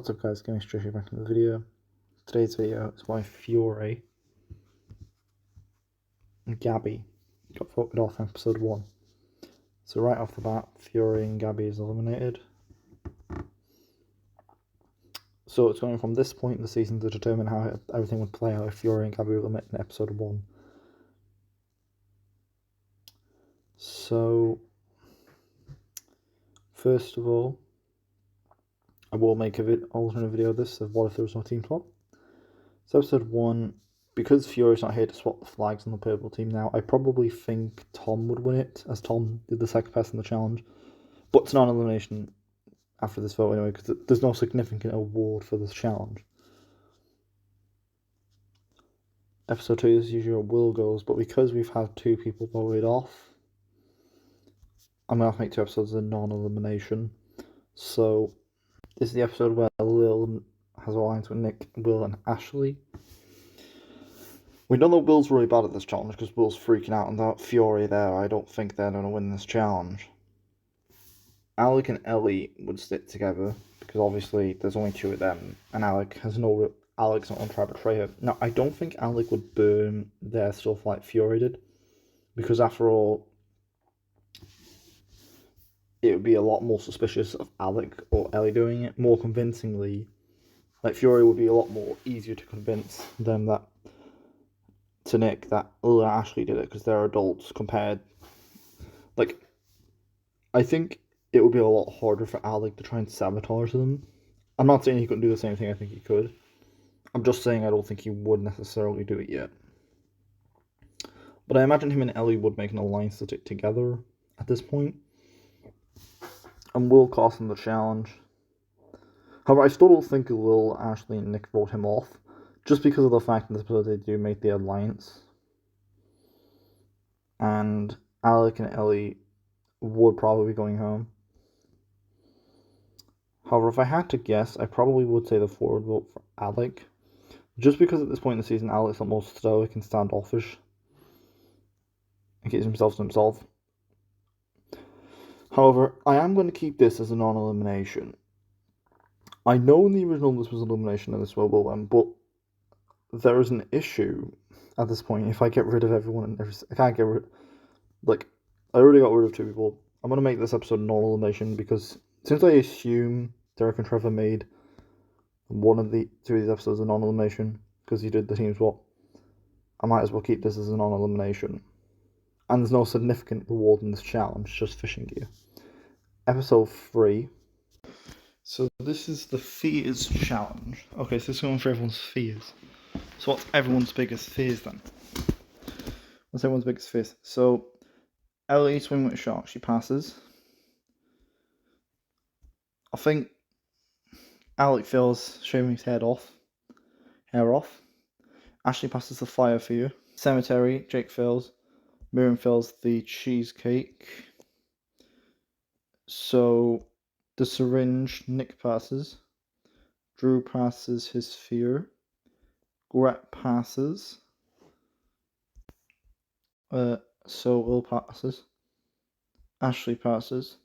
What's up guys, getting straight back into the video. Today's video is why Fiore and Gabby got voted off in episode 1. So right off the bat, Fiore and Gabby is eliminated. So it's going from this point in the season to determine how everything would play out if Fiore and Gabby were eliminated in episode 1. So, first of all, I will make an alternate video of this, of what if there was no team swap. So episode 1, because Fiore's not here to swap the flags on the purple team now, I probably think Tom would win it, as Tom did the second pass in the challenge. But it's not an elimination after this vote anyway, because there's no significant award for this challenge. Episode 2 is usually Will goes, but because we've had 2 people voted off, I'm going to have to make 2 episodes of non-elimination. So this is the episode where Lil has alliance with Nick, Will, and Ashley. We know that Will's really bad at this challenge because Will's freaking out, and without Fiore there, I don't think they're going to win this challenge. Alec and Ellie would stick together because obviously there's only 2 of them, and Alec's not going to try to betray her. Now, I don't think Alec would burn their stuff like Fiore did, because after all, it would be a lot more suspicious of Alec or Ellie doing it more convincingly. Like, Fiore would be a lot more easier to convince them that, to Nick, that Lil and Ashley did it because they're adults compared. Like, I think it would be a lot harder for Alec to try and sabotage them. I'm not saying he couldn't do the same thing, I think he could. I'm just saying I don't think he would necessarily do it yet. But I imagine him and Ellie would make an alliance to stick together at this point. And will cost him the challenge. However, I still don't think Lil, Ashley, and Nick vote him off, just because of the fact in this episode they do make the alliance. And Alec and Ellie would probably be going home. However, if I had to guess, I probably would say the forward vote for Alec, just because at this point in the season, Alec's the most stoic and standoffish, and keeps himself to himself. However, I am going to keep this as a non-elimination. I know in the original this was an elimination and this will win, but there is an issue at this point. If I get rid of everyone and everything, I can't get rid. Like, I already got rid of 2 people. I'm going to make this episode non-elimination because since I assume Derek and Trevor made 2 of these episodes a non-elimination because he did the team swap, I might as well keep this as a non-elimination. And there's no significant reward in this challenge, just fishing gear. Episode 3. So this is the fears challenge. Okay, so this is going for everyone's fears. So what's everyone's biggest fears then? What's everyone's biggest fears? So Ellie swimming with a shark, she passes. I think Alec feels shaving his hair off. Ashley passes the fire fear. Cemetery, Jake fails. Miriam fails the cheesecake. So the syringe, Nick passes. Drew passes his fear. Gret passes. So Will passes. Ashley passes.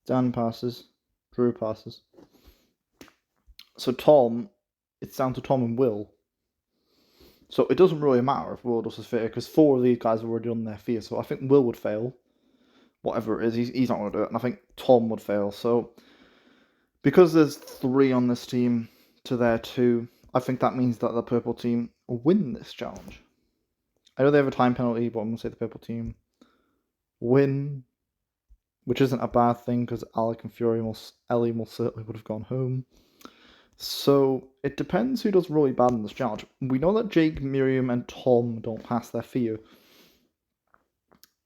Dan passes. Drew passes. So Tom, it's down to Tom and Will. So it doesn't really matter if Will does his fear, because 4 of these guys have already done their fear. So I think Will would fail. Whatever it is, he's not going to do it. And I think Tom would fail. So because there's 3 on this team to their 2, I think that means that the purple team will win this challenge. I know they have a time penalty, but I'm going to say the purple team win, which isn't a bad thing because Alec and Ellie most certainly would have gone home. So it depends who does really bad in this challenge. We know that Jake, Miriam, and Tom don't pass their fear.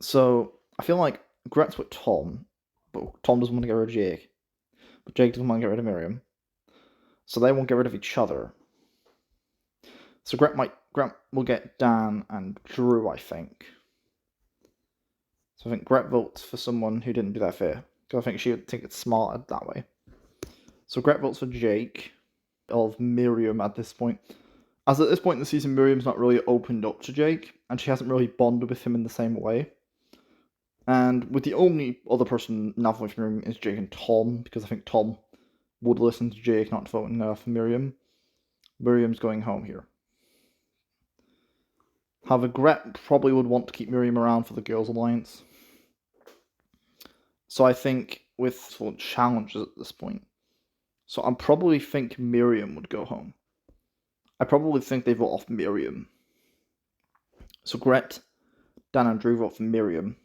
So I feel like Gret's with Tom, but Tom doesn't want to get rid of Jake. But Jake doesn't want to get rid of Miriam. So they won't get rid of each other. So Gret will get Dan and Drew, I think. So I think Gret votes for someone who didn't do their fear, because I think she would think it's smarter that way. So Gret votes for Jake of Miriam at this point. As at this point in the season, Miriam's not really opened up to Jake, and she hasn't really bonded with him in the same way. And with the only other person not voting for Miriam is Jake and Tom, because I think Tom would listen to Jake not voting for Miriam. Miriam's going home here. However, Gret probably would want to keep Miriam around for the Girls' Alliance. So I think with sort of challenges at this point, so I probably think Miriam would go home. I probably think they vote off Miriam. So Gret, Dan, and Drew vote for Miriam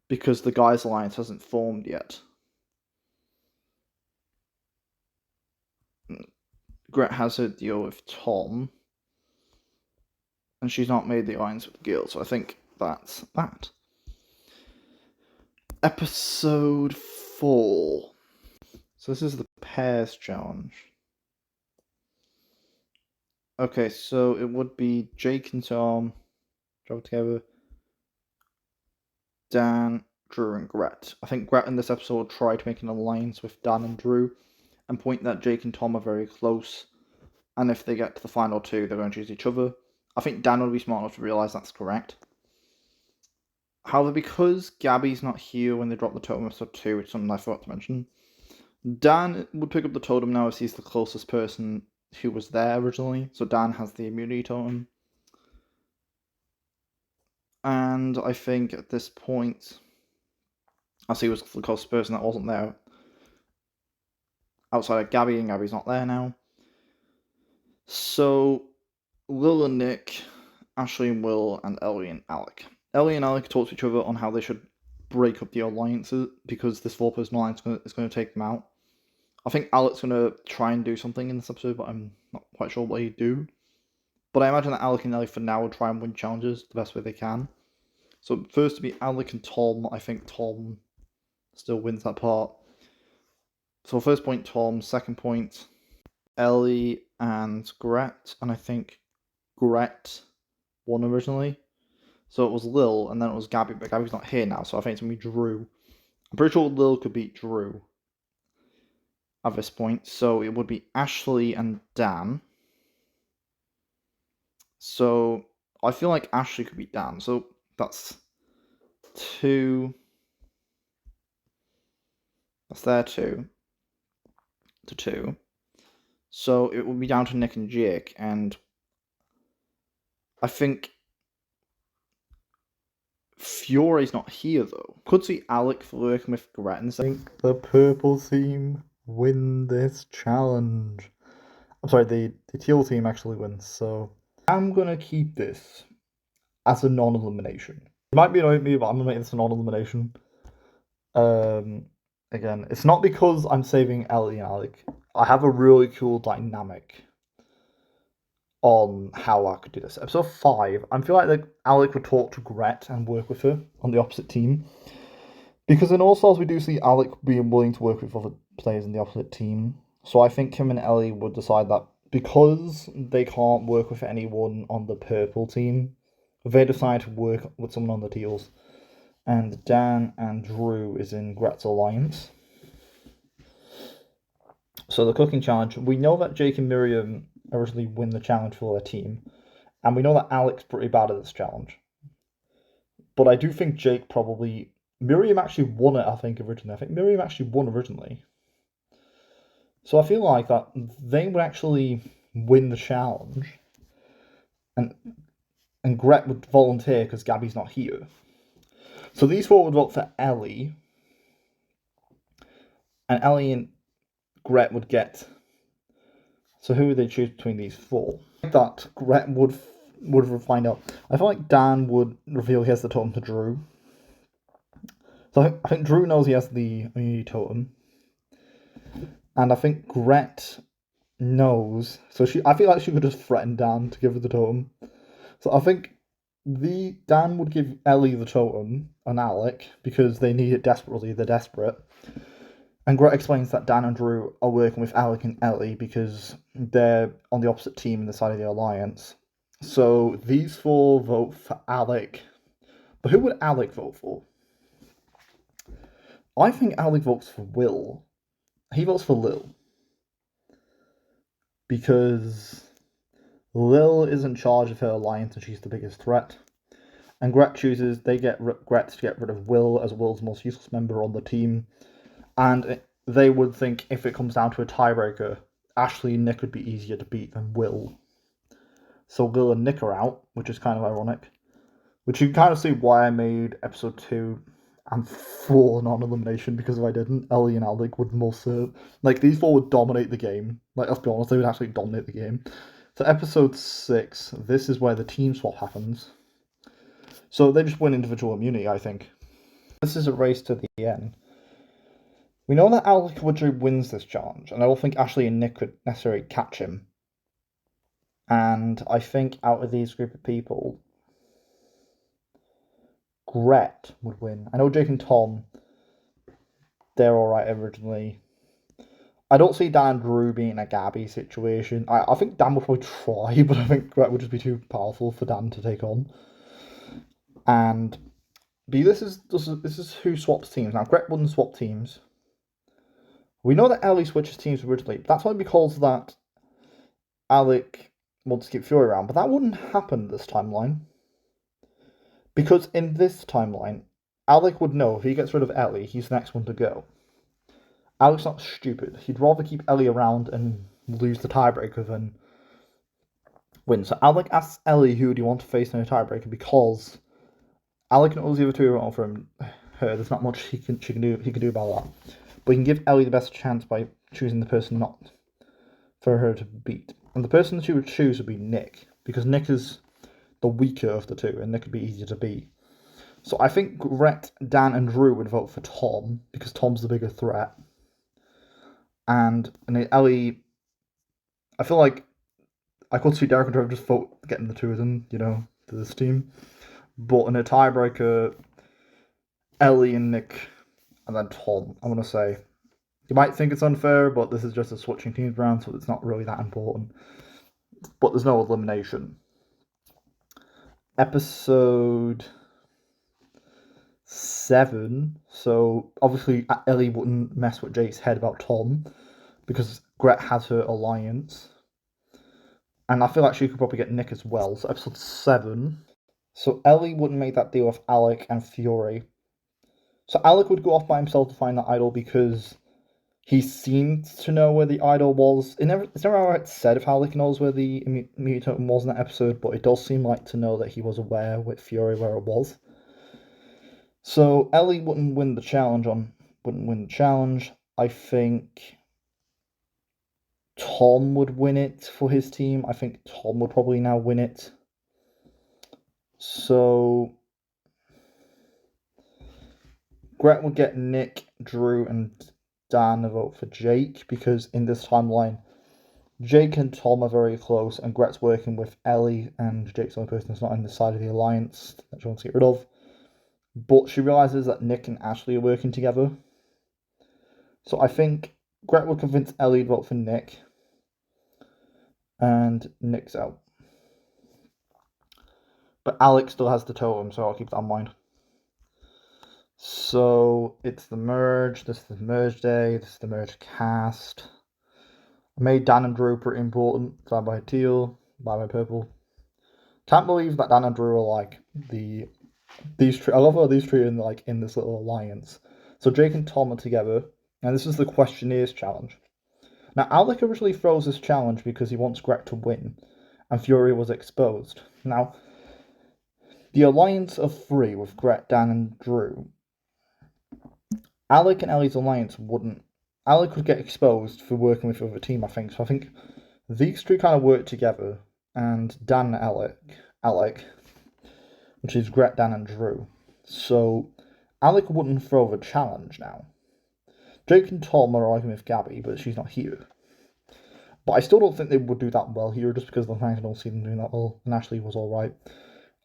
because the Guys' Alliance hasn't formed yet. Gret has her deal with Tom, and she's not made the alliance with Gil, so I think that's that. Episode 4. So this is the pairs challenge. Okay, so it would be Jake and Tom travel together, Dan, Drew, and Gret. I think Gret in this episode will try to make an alliance with Dan and Drew and point that Jake and Tom are very close, and if they get to the final two, they're going to choose each other. I think Dan will be smart enough to realise that's correct. However, because Gabby's not here when they drop the totem episode 2, which is something I forgot to mention, Dan would pick up the totem now as he's the closest person who was there originally. So Dan has the immunity totem. And I think at this point, as he was the closest person that wasn't there, outside of Gabby, and Gabby's not there now. So Lil and Nick, Ashley and Will, and Ellie and Alec. Ellie and Alec talk to each other on how they should break up the alliances because this 4-person alliance is going to take them out. I think Alec's going to try and do something in this episode, but I'm not quite sure what he'd do. But I imagine that Alec and Ellie for now will try and win challenges the best way they can. So first to be Alec and Tom, I think Tom still wins that part. So first point Tom, second point Ellie and Gret, and I think Gret won originally. So it was Lil, and then it was Gabby, but Gabby's not here now, so I think it's going to be Drew. I'm pretty sure Lil could beat Drew at this point, so it would be Ashley and Dan. So I feel like Ashley could beat Dan, so that's 2. That's their 2 to 2. So it would be down to Nick and Jake, and I think Fiore's not here though. Could see Alec working with Gret and saying the purple team win this challenge. I'm sorry, the teal team actually wins, so I'm gonna keep this as a non-elimination. It might be annoying me, but I'm gonna make this a non-elimination. Again, it's not because I'm saving Ellie and Alec. I have a really cool dynamic on how I could do this. Episode 5, I feel like Alec would talk to Gret and work with her on the opposite team. Because in All Stars, we do see Alec being willing to work with other players in the opposite team. So I think him and Ellie would decide that because they can't work with anyone on the purple team, they decide to work with someone on the teals. And Dan and Drew is in Gret's alliance. So the cooking challenge, we know that Jake and Miriam originally win the challenge for their team, and we know that Alec's pretty bad at this challenge. But I do think Jake probably... Miriam actually won it, I think, originally. I think Miriam actually won originally. So I feel like that they would actually win the challenge, and Gret would volunteer because Gabby's not here. So these 4 would vote for Ellie, and Ellie and Gret would get... So who would they choose between these 4? I think that Gret would find out. I feel like Dan would reveal he has the totem to Drew. So I think Drew knows he has the immunity totem. And I think Gret knows. So I feel like she could just threaten Dan to give her the totem. So I think Dan would give Ellie the totem and Alec because they need it desperately. They're desperate. And Gret explains that Dan and Drew are working with Alec and Ellie because they're on the opposite team in the side of the alliance. So these 4 vote for Alec. But who would Alec vote for? I think Alec votes for Will. He votes for Lil. Because Lil is in charge of her alliance and she's the biggest threat. And Gret chooses, they get Gret to get rid of Will as Will's most useless member on the team. And they would think if it comes down to a tiebreaker, Ashley and Nick would be easier to beat than Will. So Will and Nick are out, which is kind of ironic. Which you can kind of see why I made episode 2 and 4 non-elimination, because if I didn't, Ellie and Alec would most like these four would dominate the game. Like, let's be honest, they would actually dominate the game. So episode 6, this is where the team swap happens. So they just win individual immunity, I think. This is a race to the end. We know that Alec Woodrow wins this challenge, and I don't think Ashley and Nick could necessarily catch him. And I think out of these group of people, Gret would win. I know Jake and Tom, they're alright originally. I don't see Dan and Drew being a Gabby situation. I think Dan would probably try, but I think Gret would just be too powerful for Dan to take on. And this is who swaps teams. Now, Gret wouldn't swap teams. We know that Ellie switches teams originally. That's why because that Alec wants to keep Fiore around, but that wouldn't happen this timeline. Because in this timeline, Alec would know if he gets rid of Ellie, he's the next one to go. Alec's not stupid. He'd rather keep Ellie around and lose the tiebreaker than win. So Alec asks Ellie who do you want to face in a tiebreaker, because Alec and all the other two are from her. There's not much he can do about that. But he can give Ellie the best chance by choosing the person not for her to beat. And the person she would choose would be Nick, because Nick is the weaker of the two, and Nick would be easier to beat. So I think Gret, Dan, and Drew would vote for Tom, because Tom's the bigger threat. And Ellie, I feel like I could see Derek and Drew just vote getting the two of them, to this team. But in a tiebreaker, Ellie and Nick, and then Tom, I want to say. You might think it's unfair, but this is just a switching teams round, so it's not really that important. But there's no elimination. Episode 7. So obviously Ellie wouldn't mess with Jake's head about Tom, because Gret has her alliance. And I feel like she could probably get Nick as well. So episode 7. So Ellie wouldn't make that deal with Alec and Fiore. So Alec would go off by himself to find that idol, because he seemed to know where the idol was. It's never said if Alec knows where the immunity totem was in that episode, but it does seem like to know that he was aware with Fiore where it was. So Ellie wouldn't win the challenge. I think Tom would win it for his team. I think Tom would probably now win it. So Gret would get Nick, Drew, and Dan a vote for Jake, because in this timeline, Jake and Tom are very close, and Gret's working with Ellie, and Jake's the only person that's not on the side of the alliance that she wants to get rid of. But she realizes that Nick and Ashley are working together. So I think Gret would convince Ellie to vote for Nick, and Nick's out. But Alex still has the totem, so I'll keep that in mind. So it's the merge. This is the merge day. This is the merge cast. I made Dan and Drew pretty important. So I buy teal, buy my purple. Can't believe that Dan and Drew are like these three. I love how these three are in this little alliance. So Jake and Tom are together, and this is the questionnaires challenge. Now Alec originally throws this challenge because he wants Gret to win, and Fiore was exposed. Now the alliance of 3 with Gret, Dan, and Drew. Alec and Ellie's alliance wouldn't. Alec would get exposed for working with the other team, I think. So I think these two kind of work together, and Dan and Alec, which is Gret, Dan, and Drew. So Alec wouldn't throw the challenge now. Jake and Tom are arguing with Gabby, but she's not here. But I still don't think they would do that well here, just because the fans don't see them doing that well, and Ashley was alright.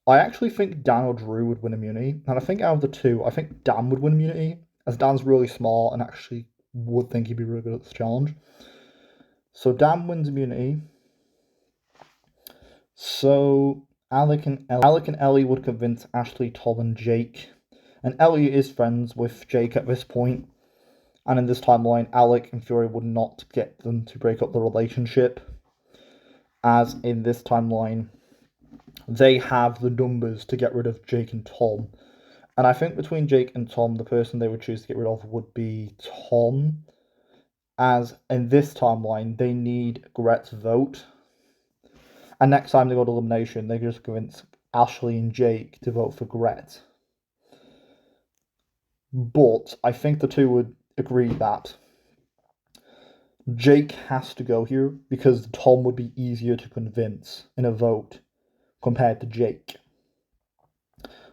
I actually think Dan or Drew would win immunity, and I think out of the two, I think Dan would win immunity, as Dan's really smart and actually would think he'd be really good at this challenge. So Dan wins immunity. So Alec and Ellie would convince Ashley, Tom, and Jake. And Ellie is friends with Jake at this point. And in this timeline, Alec and Fiore would not get them to break up the relationship. As in this timeline, they have the numbers to get rid of Jake and Tom. And I think between Jake and Tom, the person they would choose to get rid of would be Tom. as in this timeline, they need Gret's vote. And next time they go to elimination, they just convince Ashley and Jake to vote for Gret. But I think the two would agree that Jake has to go here because Tom would be easier to convince in a vote compared to Jake.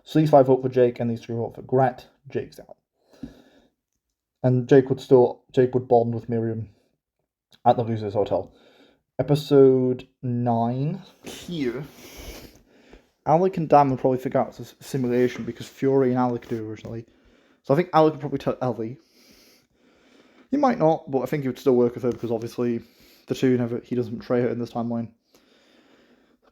So these 5 vote for Jake and these 3 vote for Gret. Jake's out. And Jake would bond with Miriam at the Losers Hotel. Episode 9 here. Alec and Dan would probably figure out it's a simulation because Fiore and Alec do originally. So I think Alec would probably tell Ellie. He might not, but I think he would still work with her because obviously he doesn't betray her in this timeline.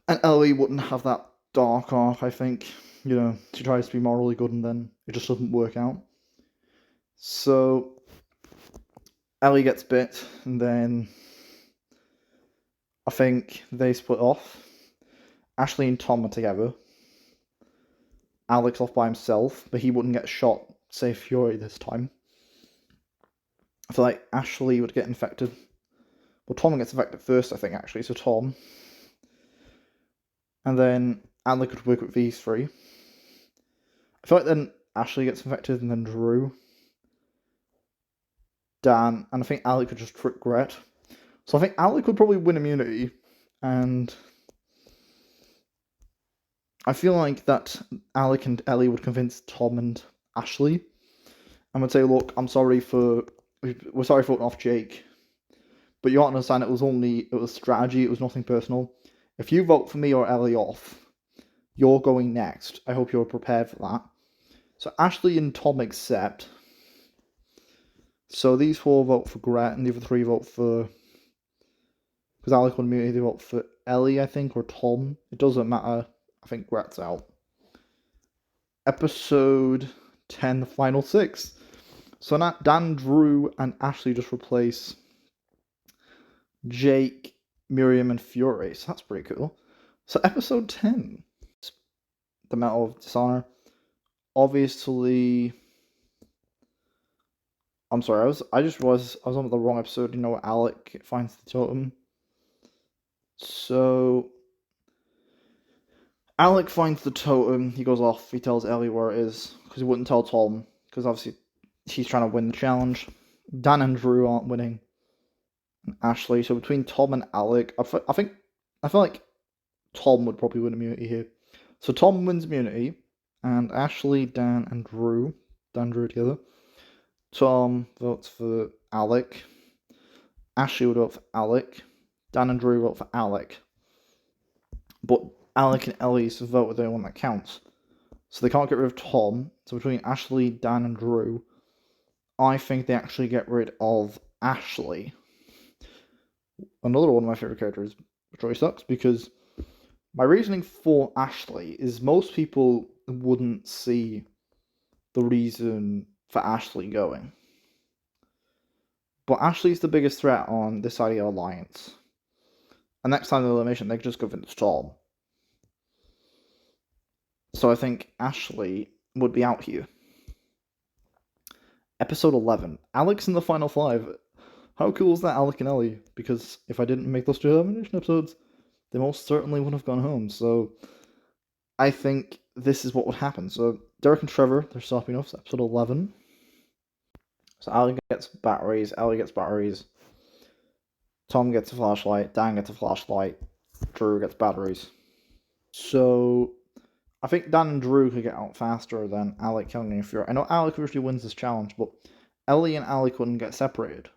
And Ellie wouldn't have that dark arc, I think. You know, she tries to be morally good and then it just doesn't work out. So Ellie gets bit and then I think they split off. Ashley and Tom are together. Alec's off by himself, but he wouldn't get shot, say Fiore this time. I feel like Ashley would get infected. Well, Tom gets infected first, I think, actually, so Tom. And then Alec would work with these 3. I feel like then Ashley gets infected and then Drew. Dan, and I think Alec would just trick Gret. So I think Alec would probably win immunity, and I feel like that Alec and Ellie would convince Tom and Ashley and would say, look, we're sorry for voting off Jake, but you ought to understand it was strategy, it was nothing personal. If you vote for me or Ellie off, you're going next. I hope you're prepared for that. So Ashley and Tom accept. So these 4 vote for Gret, and the other 3 vote for... Because Alec would either vote for Ellie, I think, or Tom. It doesn't matter. I think Gret's out. Episode 10, the final 6. So now Dan, Drew, and Ashley just replace Jake, Miriam, and Fiore. So that's pretty cool. So episode 10. The Medal of Dishonor. Obviously... I'm sorry, I was on the wrong episode. You know, Alec finds the totem. So Alec finds the totem, he goes off, he tells Ellie where it is, because he wouldn't tell Tom, because obviously he's trying to win the challenge. Dan and Drew aren't winning. And Ashley, so between Tom and Alec, I feel like Tom would probably win immunity here. So Tom wins immunity, and Ashley, Dan and Drew together. Tom votes for Alec. Ashley would vote for Alec. Dan and Drew vote for Alec. But Alec and Ellie's vote are the only one that counts. So they can't get rid of Tom. So between Ashley, Dan and Drew, I think they actually get rid of Ashley. Another one of my favourite characters, Joy Sucks, because my reasoning for Ashley is most people wouldn't see the reason for Ashley going. But Ashley's the biggest threat on this side of the alliance. And next time the elimination, they could just go for Tom. So I think Ashley would be out here. Episode 11. Alex in the final 5. How cool is that, Alec and Ellie? Because if I didn't make those 2 elimination episodes, they most certainly would have gone home. So I think this is what would happen. So Derek and Trevor, they're stopping off. So episode 11. So Alec gets batteries, Ellie gets batteries. Tom gets a flashlight, Dan gets a flashlight, Drew gets batteries. So I think Dan and Drew could get out faster than Alec, Kelly, and Fiore. I know Alec usually wins this challenge, but Ellie and Alec wouldn't get separated.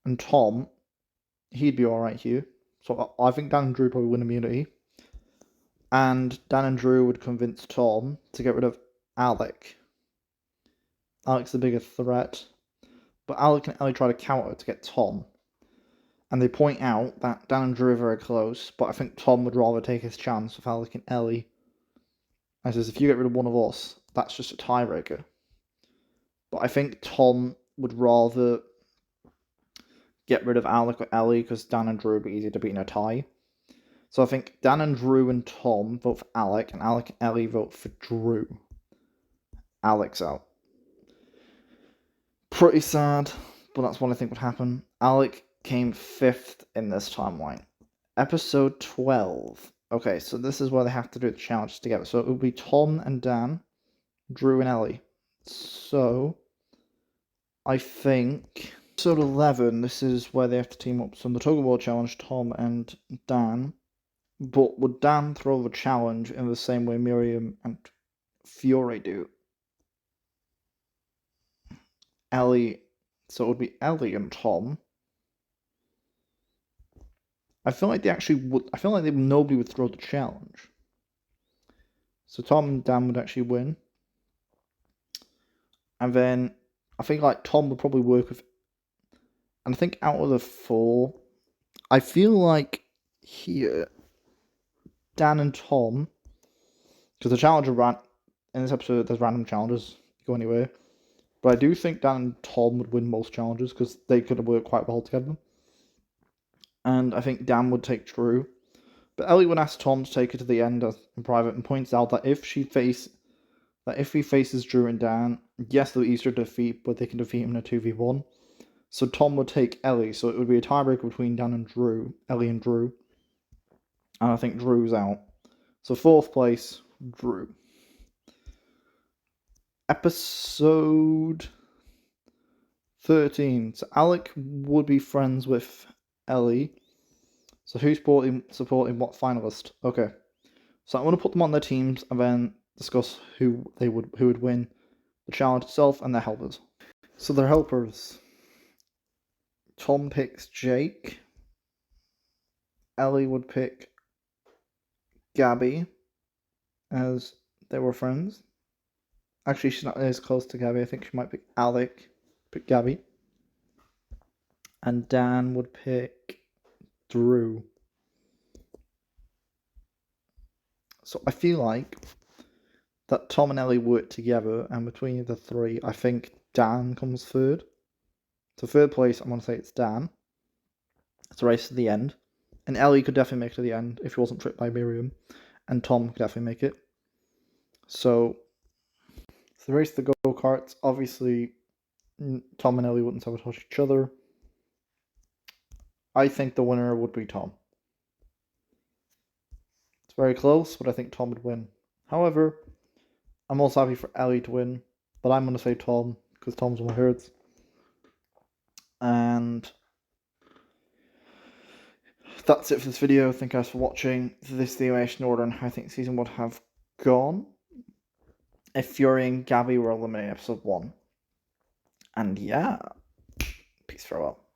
And Tom, he'd be alright here. So I think Dan and Drew probably win immunity. And Dan and Drew would convince Tom to get rid of Alec. Alec's the biggest threat. But Alec and Ellie try to counter to get Tom. And they point out that Dan and Drew are very close, but I think Tom would rather take his chance with Alec and Ellie. And says, if you get rid of one of us, that's just a tiebreaker. But I think Tom would rather get rid of Alec or Ellie, because Dan and Drew would be easier to beat in a tie. So I think Dan and Drew and Tom vote for Alec, and Alec and Ellie vote for Drew. Alec's out. Pretty sad, but that's what I think would happen. Alec came 5th in this timeline. Episode 12. Okay, so this is where they have to do the challenges together. So it would be Tom and Dan, Drew and Ellie. So I think episode 11, this is where they have to team up. So in the Tug of War challenge, Tom and Dan. But would Dan throw the challenge in the same way Miriam and Fiore do? Ellie, so it would be Ellie and Tom. I feel like they actually would. I feel like nobody would throw the challenge. So Tom and Dan would actually win. And then I think like Tom would probably work with. And I think out of the 4, I feel like here, Dan and Tom, because the challenge ran in this episode, there's random challenges, go anywhere. But I do think Dan and Tom would win most challenges because they could have worked quite well together. And I think Dan would take Drew. But Ellie would ask Tom to take her to the end in private and points out that if he faces Drew and Dan, yes, they're easier to defeat, but they can defeat him in a 2v1. So Tom would take Ellie, so it would be a tiebreaker between Dan and Drew, Ellie and Drew. And I think Drew's out. So 4th place, Drew. Episode 13. So Alec would be friends with Ellie. So who's supporting what finalist? Okay. So I'm going to put them on their teams and then discuss who would win the challenge itself and their helpers. So their helpers. Tom picks Jake. Ellie would pick Gabby, as they were friends. Actually, she's not as close to Gabby. I think she might pick Alec, pick Gabby. And Dan would pick Drew. So I feel like that Tom and Ellie work together, and between the 3, I think Dan comes 3rd. So 3rd place, I'm going to say it's Dan. It's a race to the end. And Ellie could definitely make it to the end if she wasn't tricked by Miriam. And Tom could definitely make it. So the race to the go-karts, obviously Tom and Ellie wouldn't sabotage each other. I think the winner would be Tom. It's very close, but I think Tom would win. However, I'm also happy for Ellie to win, but I'm going to say Tom, because Tom's one of my favorites. And that's it for this video. Thank you guys for watching. This is the elimination order and how I think season would have gone if Fiore and Gabby were eliminated episode 1. And yeah, peace, farewell.